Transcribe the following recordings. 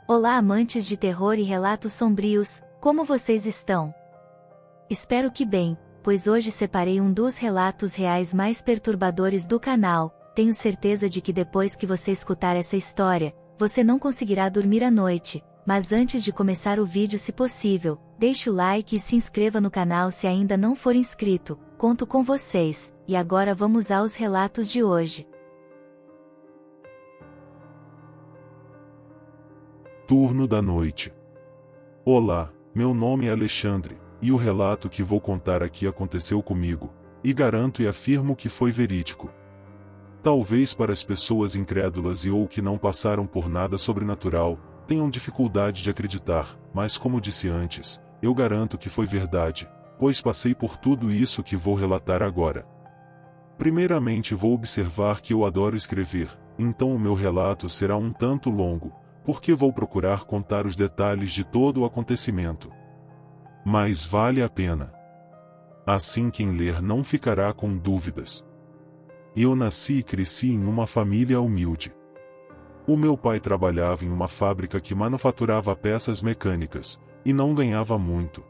Olá, amantes de terror e relatos sombrios, como vocês estão? Espero que bem, pois hoje separei um dos relatos reais mais perturbadores do canal. Tenho certeza de que depois que você escutar essa história, você não conseguirá dormir à noite. Mas antes de começar o vídeo, se possível, deixe o like e se inscreva no canal se ainda não for inscrito. Conto com vocês, e agora vamos aos relatos de hoje. Turno da noite. Olá, meu nome é Alexandre, e o relato que vou contar aqui aconteceu comigo, e garanto e afirmo que foi verídico. Talvez para as pessoas incrédulas ou que não passaram por nada sobrenatural, tenham dificuldade de acreditar, mas como disse antes, eu garanto que foi verdade, pois passei por tudo isso que vou relatar agora. Primeiramente vou observar que eu adoro escrever, então o meu relato será um tanto longo, porque vou procurar contar os detalhes de todo o acontecimento. Mas vale a pena. Assim quem ler não ficará com dúvidas. Eu nasci e cresci em uma família humilde. O meu pai trabalhava em uma fábrica que manufaturava peças mecânicas, e não ganhava muito.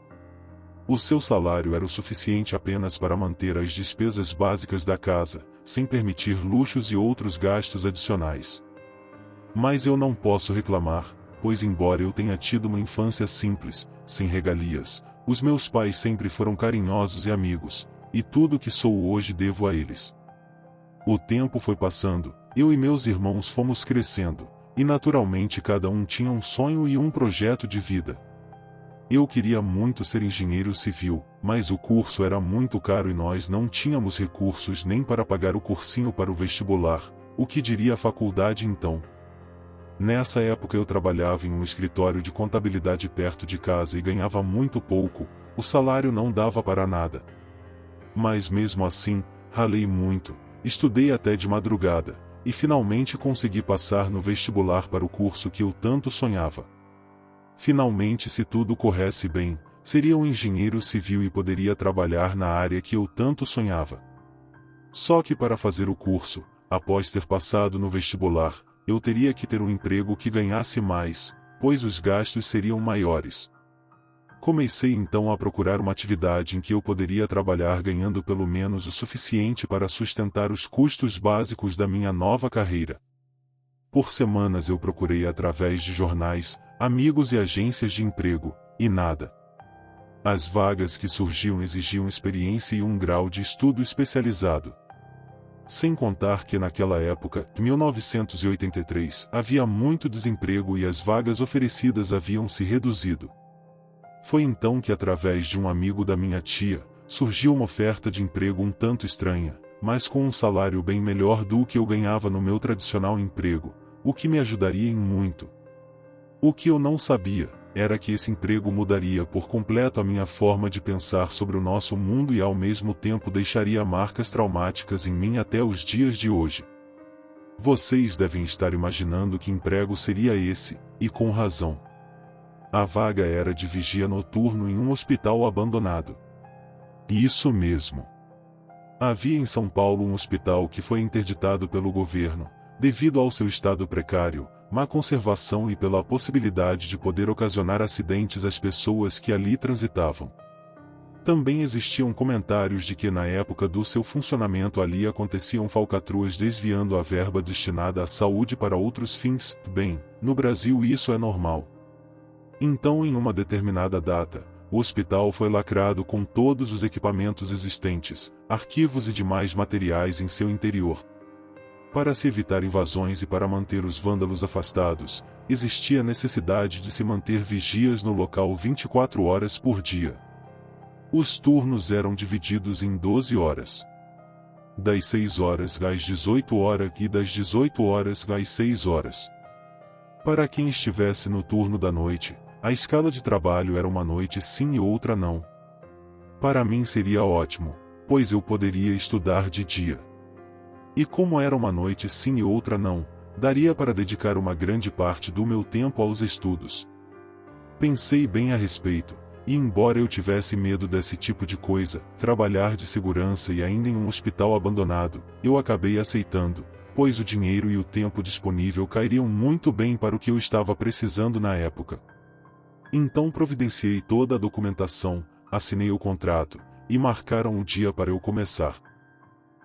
O seu salário era o suficiente apenas para manter as despesas básicas da casa, sem permitir luxos e outros gastos adicionais. Mas eu não posso reclamar, pois embora eu tenha tido uma infância simples, sem regalias, os meus pais sempre foram carinhosos e amigos, e tudo que sou hoje devo a eles. O tempo foi passando, eu e meus irmãos fomos crescendo, e naturalmente cada um tinha um sonho e um projeto de vida. Eu queria muito ser engenheiro civil, mas o curso era muito caro e nós não tínhamos recursos nem para pagar o cursinho para o vestibular, o que diria a faculdade então. Nessa época eu trabalhava em um escritório de contabilidade perto de casa e ganhava muito pouco, o salário não dava para nada. Mas mesmo assim, ralei muito, estudei até de madrugada, e finalmente consegui passar no vestibular para o curso que eu tanto sonhava. Finalmente, se tudo corresse bem, seria um engenheiro civil e poderia trabalhar na área que eu tanto sonhava. Só que para fazer o curso, após ter passado no vestibular, eu teria que ter um emprego que ganhasse mais, pois os gastos seriam maiores. Comecei então a procurar uma atividade em que eu poderia trabalhar ganhando pelo menos o suficiente para sustentar os custos básicos da minha nova carreira. Por semanas eu procurei através de jornais, amigos e agências de emprego, e nada. As vagas que surgiam exigiam experiência e um grau de estudo especializado. Sem contar que naquela época, 1983, havia muito desemprego e as vagas oferecidas haviam se reduzido. Foi então que através de um amigo da minha tia, surgiu uma oferta de emprego um tanto estranha, mas com um salário bem melhor do que eu ganhava no meu tradicional emprego, o que me ajudaria em muito. O que eu não sabia, era que esse emprego mudaria por completo a minha forma de pensar sobre o nosso mundo e ao mesmo tempo deixaria marcas traumáticas em mim até os dias de hoje. Vocês devem estar imaginando que emprego seria esse, e com razão. A vaga era de vigia noturno em um hospital abandonado. Isso mesmo. Havia em São Paulo um hospital que foi interditado pelo governo, devido ao seu estado precário, má conservação e pela possibilidade de poder ocasionar acidentes às pessoas que ali transitavam. Também existiam comentários de que na época do seu funcionamento ali aconteciam falcatruas desviando a verba destinada à saúde para outros fins. Bem, no Brasil isso é normal. Então em uma determinada data, o hospital foi lacrado com todos os equipamentos existentes, arquivos e demais materiais em seu interior. Para se evitar invasões e para manter os vândalos afastados, existia necessidade de se manter vigias no local 24 horas por dia. Os turnos eram divididos em 12 horas. Das 6 horas às 18 horas e das 18 horas às 6 horas. Para quem estivesse no turno da noite, a escala de trabalho era uma noite sim e outra não. Para mim seria ótimo, pois eu poderia estudar de dia. E como era uma noite sim e outra não, daria para dedicar uma grande parte do meu tempo aos estudos. Pensei bem a respeito, e embora eu tivesse medo desse tipo de coisa, trabalhar de segurança e ainda em um hospital abandonado, eu acabei aceitando, pois o dinheiro e o tempo disponível cairiam muito bem para o que eu estava precisando na época. Então providenciei toda a documentação, assinei o contrato, e marcaram o dia para eu começar.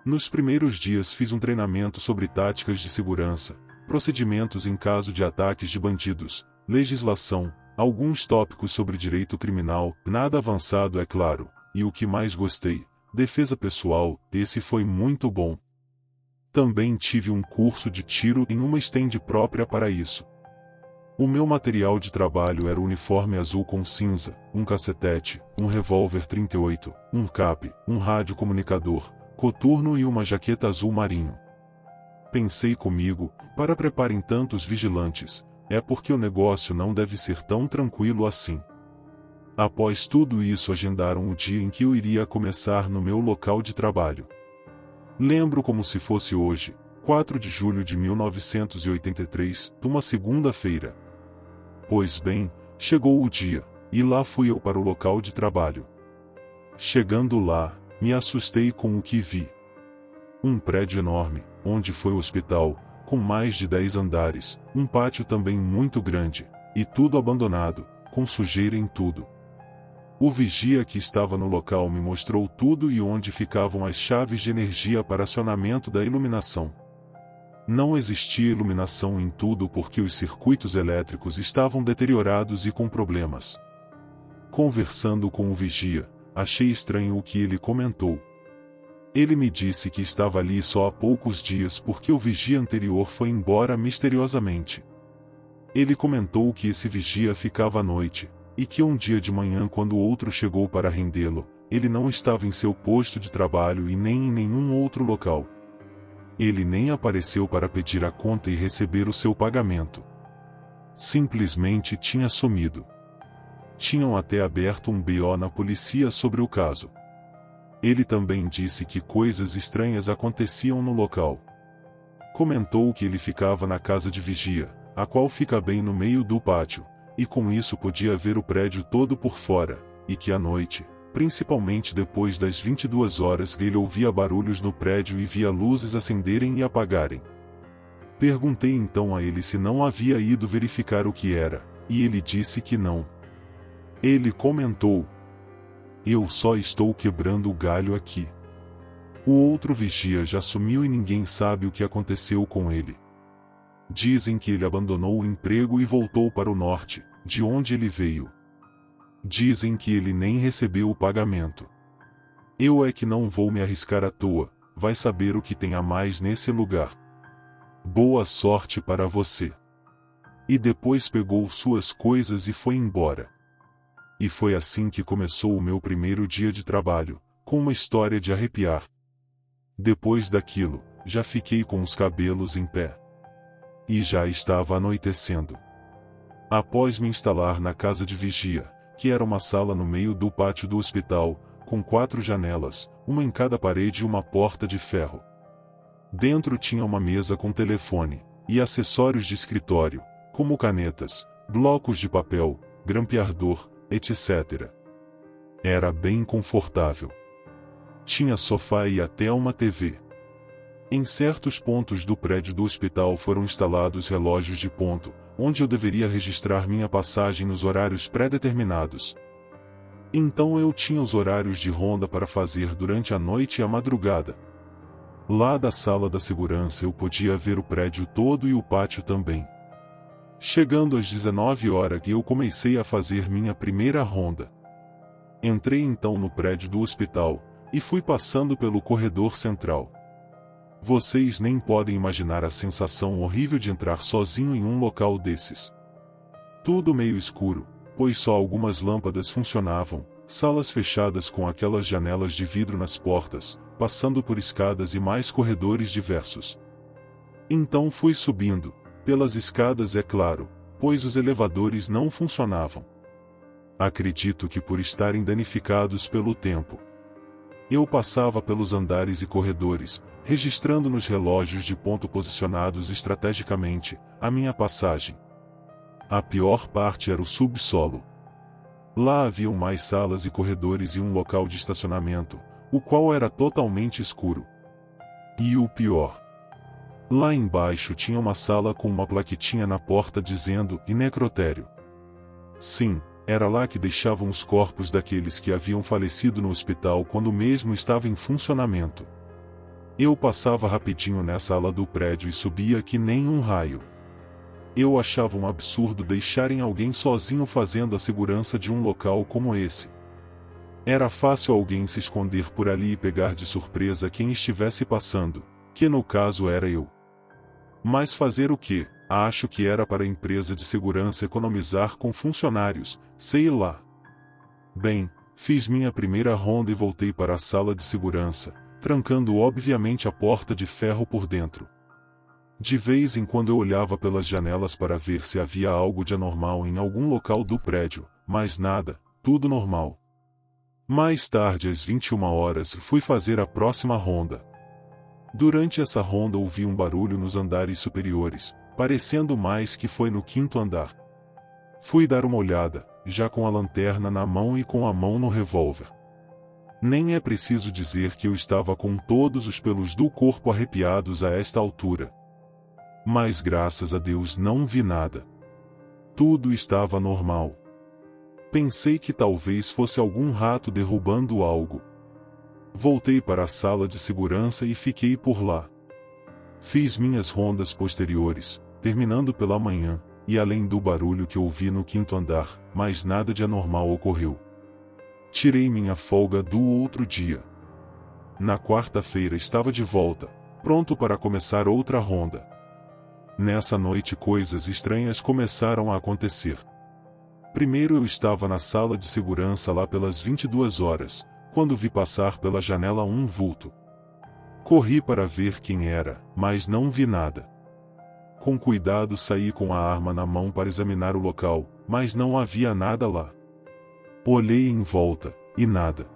Nos primeiros dias fiz um treinamento sobre táticas de segurança, procedimentos em caso de ataques de bandidos, legislação, alguns tópicos sobre direito criminal, nada avançado é claro, e o que mais gostei, defesa pessoal, esse foi muito bom. Também tive um curso de tiro em uma stand própria para isso. O meu material de trabalho era o uniforme azul com cinza, um cacetete, um revólver 38, um cap, um rádio comunicador, coturno e uma jaqueta azul marinho. Pensei comigo, para preparem tantos vigilantes, é porque o negócio não deve ser tão tranquilo assim. Após tudo isso agendaram o dia em que eu iria começar no meu local de trabalho. Lembro como se fosse hoje, 4 de julho de 1983, uma segunda-feira. Pois bem, chegou o dia, e lá fui eu para o local de trabalho. Chegando lá, me assustei com o que vi. Um prédio enorme, onde foi o hospital, com mais de 10 andares, um pátio também muito grande, e tudo abandonado, com sujeira em tudo. O vigia que estava no local me mostrou tudo e onde ficavam as chaves de energia para acionamento da iluminação. Não existia iluminação em tudo porque os circuitos elétricos estavam deteriorados e com problemas. Conversando com o vigia, achei estranho o que ele comentou. Ele me disse que estava ali só há poucos dias porque o vigia anterior foi embora misteriosamente. Ele comentou que esse vigia ficava à noite, e que um dia de manhã quando o outro chegou para rendê-lo, ele não estava em seu posto de trabalho e nem em nenhum outro local. Ele nem apareceu para pedir a conta e receber o seu pagamento. Simplesmente tinha sumido. Tinham até aberto um BO na polícia sobre o caso. Ele também disse que coisas estranhas aconteciam no local. Comentou que ele ficava na casa de vigia, a qual fica bem no meio do pátio, e com isso podia ver o prédio todo por fora, e que à noite, principalmente depois das 22 horas, ele ouvia barulhos no prédio e via luzes acenderem e apagarem. Perguntei então a ele se não havia ido verificar o que era, e ele disse que não. Ele comentou: "Eu só estou quebrando o galho aqui. O outro vigia já sumiu e ninguém sabe o que aconteceu com ele. Dizem que ele abandonou o emprego e voltou para o norte, de onde ele veio. Dizem que ele nem recebeu o pagamento. Eu é que não vou me arriscar à toa, vai saber o que tem a mais nesse lugar. Boa sorte para você." E depois pegou suas coisas e foi embora. E foi assim que começou o meu primeiro dia de trabalho, com uma história de arrepiar. Depois daquilo, já fiquei com os cabelos em pé. E já estava anoitecendo. Após me instalar na casa de vigia, que era uma sala no meio do pátio do hospital, com 4 janelas, uma em cada parede e uma porta de ferro. Dentro tinha uma mesa com telefone, e acessórios de escritório, como canetas, blocos de papel, grampeador, etc. Era bem confortável. Tinha sofá e até uma TV. Em certos pontos do prédio do hospital foram instalados relógios de ponto, onde eu deveria registrar minha passagem nos horários pré-determinados. Então eu tinha os horários de ronda para fazer durante a noite e a madrugada. Lá da sala da segurança eu podia ver o prédio todo e o pátio também. Chegando às 19 horas eu comecei a fazer minha primeira ronda. Entrei então no prédio do hospital, e fui passando pelo corredor central. Vocês nem podem imaginar a sensação horrível de entrar sozinho em um local desses. Tudo meio escuro, pois só algumas lâmpadas funcionavam, salas fechadas com aquelas janelas de vidro nas portas, passando por escadas e mais corredores diversos. Então fui subindo, pelas escadas é claro, pois os elevadores não funcionavam. Acredito que por estarem danificados pelo tempo. Eu passava pelos andares e corredores, registrando nos relógios de ponto posicionados estrategicamente, a minha passagem. A pior parte era o subsolo. Lá haviam mais salas e corredores e um local de estacionamento, o qual era totalmente escuro. E o pior. Lá embaixo tinha uma sala com uma plaquetinha na porta dizendo necrotério. Sim, era lá que deixavam os corpos daqueles que haviam falecido no hospital quando o mesmo estava em funcionamento. Eu passava rapidinho nessa ala do prédio e subia que nem um raio. Eu achava um absurdo deixarem alguém sozinho fazendo a segurança de um local como esse. Era fácil alguém se esconder por ali e pegar de surpresa quem estivesse passando, que no caso era eu. Mas fazer o quê? Acho que era para a empresa de segurança economizar com funcionários, sei lá. Bem, fiz minha primeira ronda e voltei para a sala de segurança, trancando obviamente a porta de ferro por dentro. De vez em quando eu olhava pelas janelas para ver se havia algo de anormal em algum local do prédio, mas nada, tudo normal. Mais tarde às 21 horas fui fazer a próxima ronda. Durante essa ronda ouvi um barulho nos andares superiores, parecendo mais que foi no 5º andar. Fui dar uma olhada, já com a lanterna na mão e com a mão no revólver. Nem é preciso dizer que eu estava com todos os pelos do corpo arrepiados a esta altura. Mas graças a Deus não vi nada. Tudo estava normal. Pensei que talvez fosse algum rato derrubando algo. Voltei para a sala de segurança e fiquei por lá. Fiz minhas rondas posteriores, terminando pela manhã, e além do barulho que ouvi no 5º andar, mais nada de anormal ocorreu. Tirei minha folga do outro dia. Na quarta-feira estava de volta, pronto para começar outra ronda. Nessa noite coisas estranhas começaram a acontecer. Primeiro eu estava na sala de segurança lá pelas 22 horas, quando vi passar pela janela um vulto. Corri para ver quem era, mas não vi nada. Com cuidado saí com a arma na mão para examinar o local, mas não havia nada lá. Olhei em volta, e nada.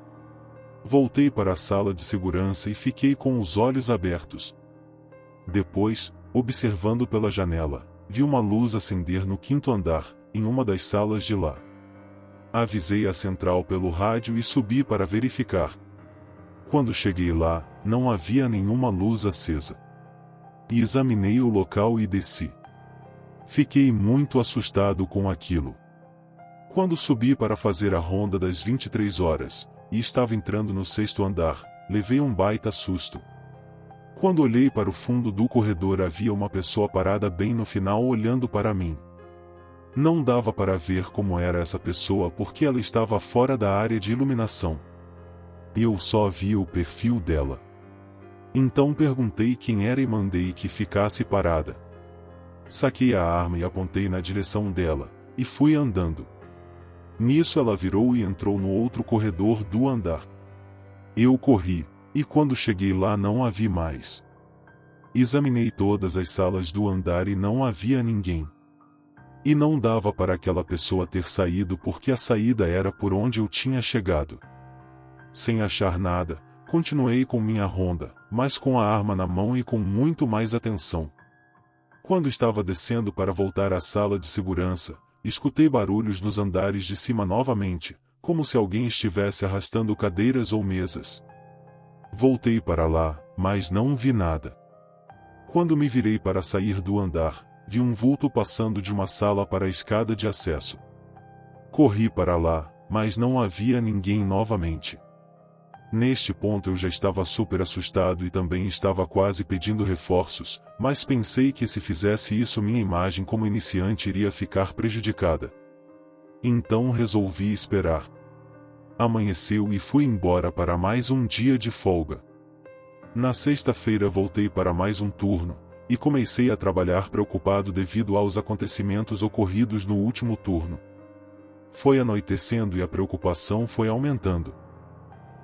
Voltei para a sala de segurança e fiquei com os olhos abertos. Depois, observando pela janela, vi uma luz acender no 5º andar, em uma das salas de lá. Avisei a central pelo rádio e subi para verificar. Quando cheguei lá, não havia nenhuma luz acesa. E examinei o local e desci. Fiquei muito assustado com aquilo. Quando subi para fazer a ronda das 23 horas, e estava entrando no 6º andar, levei um baita susto. Quando olhei para o fundo do corredor havia uma pessoa parada bem no final olhando para mim. Não dava para ver como era essa pessoa porque ela estava fora da área de iluminação. Eu só via o perfil dela. Então perguntei quem era e mandei que ficasse parada. Saquei a arma e apontei na direção dela, e fui andando. Nisso ela virou e entrou no outro corredor do andar. Eu corri, e quando cheguei lá não a vi mais. Examinei todas as salas do andar e não havia ninguém. E não dava para aquela pessoa ter saído porque a saída era por onde eu tinha chegado. Sem achar nada, continuei com minha ronda, mas com a arma na mão e com muito mais atenção. Quando estava descendo para voltar à sala de segurança, escutei barulhos nos andares de cima novamente, como se alguém estivesse arrastando cadeiras ou mesas. Voltei para lá, mas não vi nada. Quando me virei para sair do andar, vi um vulto passando de uma sala para a escada de acesso. Corri para lá, mas não havia ninguém novamente. Neste ponto eu já estava super assustado e também estava quase pedindo reforços, mas pensei que se fizesse isso minha imagem como iniciante iria ficar prejudicada. Então resolvi esperar. Amanheceu e fui embora para mais um dia de folga. Na sexta-feira voltei para mais um turno, e comecei a trabalhar preocupado devido aos acontecimentos ocorridos no último turno. Foi anoitecendo e a preocupação foi aumentando.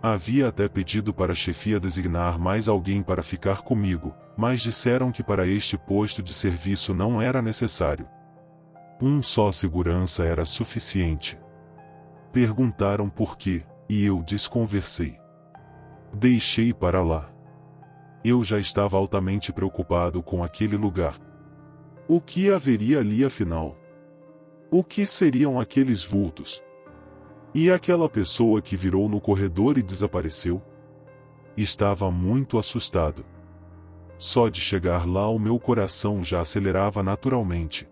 Havia até pedido para a chefia designar mais alguém para ficar comigo, mas disseram que para este posto de serviço não era necessário. Um só segurança era suficiente. Perguntaram por quê, e eu desconversei. Deixei para lá. Eu já estava altamente preocupado com aquele lugar. O que haveria ali afinal? O que seriam aqueles vultos? E aquela pessoa que virou no corredor e desapareceu? Estava muito assustado. Só de chegar lá o meu coração já acelerava naturalmente.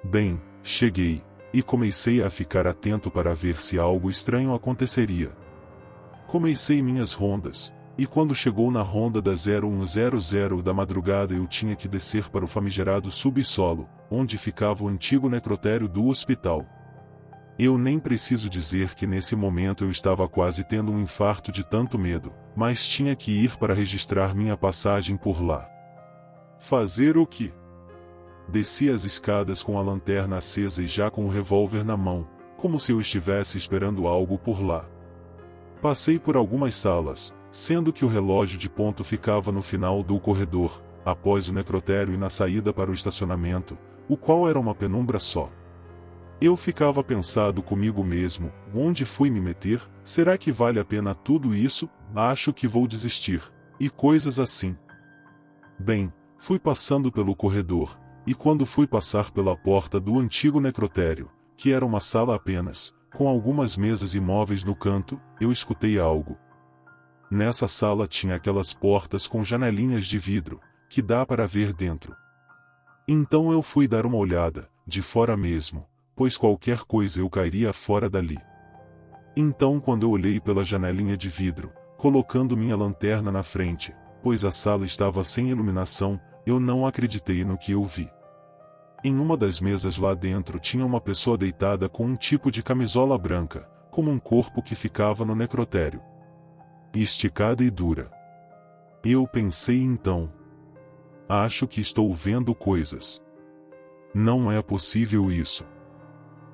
Bem, cheguei, e comecei a ficar atento para ver se algo estranho aconteceria. Comecei minhas rondas, e quando chegou na ronda da 0100 da madrugada eu tinha que descer para o famigerado subsolo, onde ficava o antigo necrotério do hospital. Eu nem preciso dizer que nesse momento eu estava quase tendo um infarto de tanto medo, mas tinha que ir para registrar minha passagem por lá. Fazer o quê? Desci as escadas com a lanterna acesa e já com o revólver na mão, como se eu estivesse esperando algo por lá. Passei por algumas salas, sendo que o relógio de ponto ficava no final do corredor, após o necrotério e na saída para o estacionamento, o qual era uma penumbra só. Eu ficava pensando comigo mesmo, onde fui me meter? Será que vale a pena tudo isso? Acho que vou desistir. E coisas assim. Bem, fui passando pelo corredor, e quando fui passar pela porta do antigo necrotério, que era uma sala apenas, com algumas mesas e móveis no canto, eu escutei algo. Nessa sala tinha aquelas portas com janelinhas de vidro, que dá para ver dentro. Então eu fui dar uma olhada, de fora mesmo, pois qualquer coisa eu cairia fora dali. Então quando eu olhei pela janelinha de vidro, colocando minha lanterna na frente, pois a sala estava sem iluminação, eu não acreditei no que eu vi. Em uma das mesas lá dentro tinha uma pessoa deitada com um tipo de camisola branca, como um corpo que ficava no necrotério. Esticada e dura. Eu pensei então. Acho que estou vendo coisas. Não é possível isso.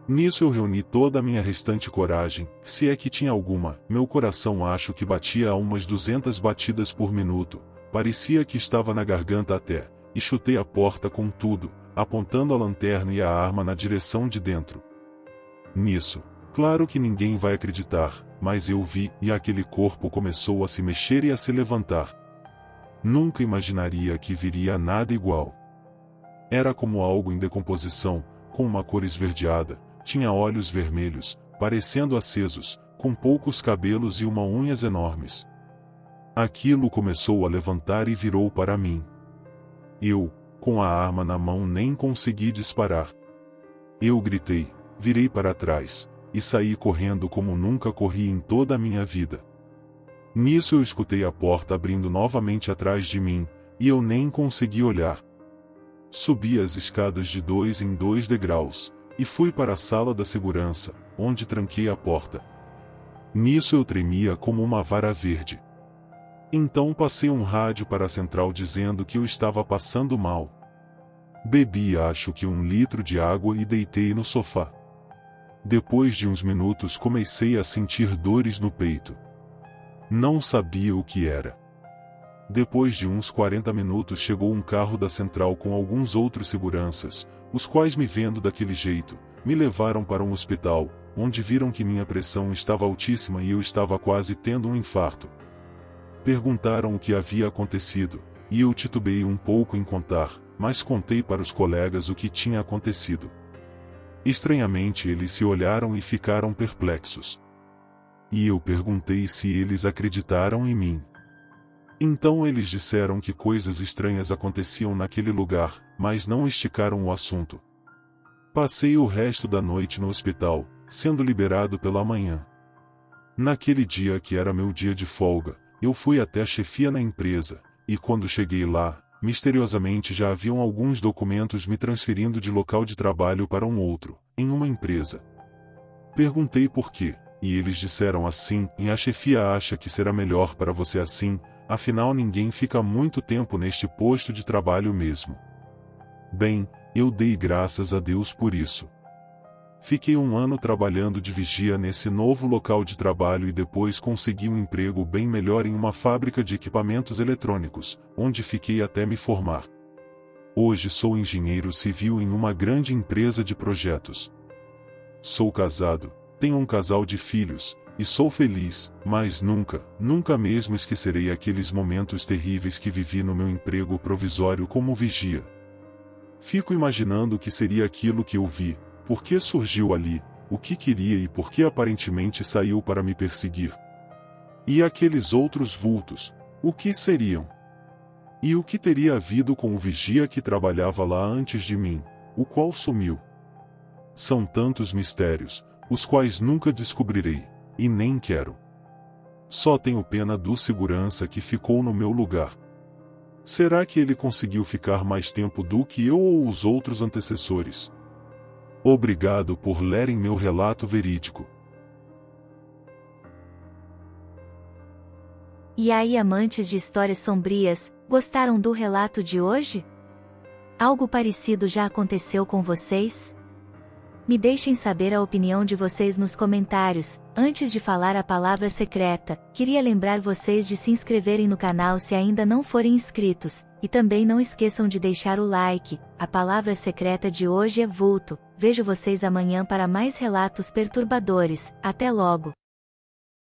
Nisso eu reuni toda a minha restante coragem, se é que tinha alguma. Meu coração acho que batia a umas 200 batidas por minuto, parecia que estava na garganta até, e chutei a porta com tudo, apontando a lanterna e a arma na direção de dentro. Nisso, claro que ninguém vai acreditar, mas eu vi, e aquele corpo começou a se mexer e a se levantar. Nunca imaginaria que viria nada igual. Era como algo em decomposição, com uma cor esverdeada, tinha olhos vermelhos, parecendo acesos, com poucos cabelos e unhas enormes. Aquilo começou a levantar e virou para mim. Eu, com a arma na mão, nem consegui disparar. Eu gritei, virei para trás, e saí correndo como nunca corri em toda a minha vida. Nisso eu escutei a porta abrindo novamente atrás de mim, e eu nem consegui olhar. Subi as escadas de 2 em 2 degraus, e fui para a sala da segurança, onde tranquei a porta. Nisso eu tremia como uma vara verde. Então passei um rádio para a central dizendo que eu estava passando mal. Bebi acho que 1 litro de água e deitei no sofá. Depois de uns minutos comecei a sentir dores no peito. Não sabia o que era. Depois de uns 40 minutos chegou um carro da central com alguns outros seguranças, os quais me vendo daquele jeito, me levaram para um hospital, onde viram que minha pressão estava altíssima e eu estava quase tendo um infarto. Perguntaram o que havia acontecido, e eu titubeei um pouco em contar, mas contei para os colegas o que tinha acontecido. Estranhamente eles se olharam e ficaram perplexos. E eu perguntei se eles acreditaram em mim. Então eles disseram que coisas estranhas aconteciam naquele lugar, mas não esticaram o assunto. Passei o resto da noite no hospital, sendo liberado pela manhã. Naquele dia que era meu dia de folga, eu fui até a chefia na empresa, e quando cheguei lá, misteriosamente já haviam alguns documentos me transferindo de local de trabalho para um outro, em uma empresa. Perguntei por quê, e eles disseram assim, e a chefia acha que será melhor para você assim, afinal ninguém fica muito tempo neste posto de trabalho mesmo. Bem, eu dei graças a Deus por isso. Fiquei 1 ano trabalhando de vigia nesse novo local de trabalho e depois consegui um emprego bem melhor em uma fábrica de equipamentos eletrônicos, onde fiquei até me formar. Hoje sou engenheiro civil em uma grande empresa de projetos. Sou casado, tenho um casal de filhos, e sou feliz, mas nunca mesmo esquecerei aqueles momentos terríveis que vivi no meu emprego provisório como vigia. Fico imaginando o que seria aquilo que eu vi, por que surgiu ali, o que queria e por que aparentemente saiu para me perseguir. E aqueles outros vultos, o que seriam? E o que teria havido com o vigia que trabalhava lá antes de mim, o qual sumiu? São tantos mistérios, os quais nunca descobrirei, e nem quero. Só tenho pena do segurança que ficou no meu lugar. Será que ele conseguiu ficar mais tempo do que eu ou os outros antecessores? Obrigado por lerem meu relato verídico. E aí, amantes de histórias sombrias, gostaram do relato de hoje? Algo parecido já aconteceu com vocês? Me deixem saber a opinião de vocês nos comentários. Antes de falar a palavra secreta, queria lembrar vocês de se inscreverem no canal se ainda não forem inscritos, e também não esqueçam de deixar o like. A palavra secreta de hoje é vulto. Vejo vocês amanhã para mais relatos perturbadores. Até logo!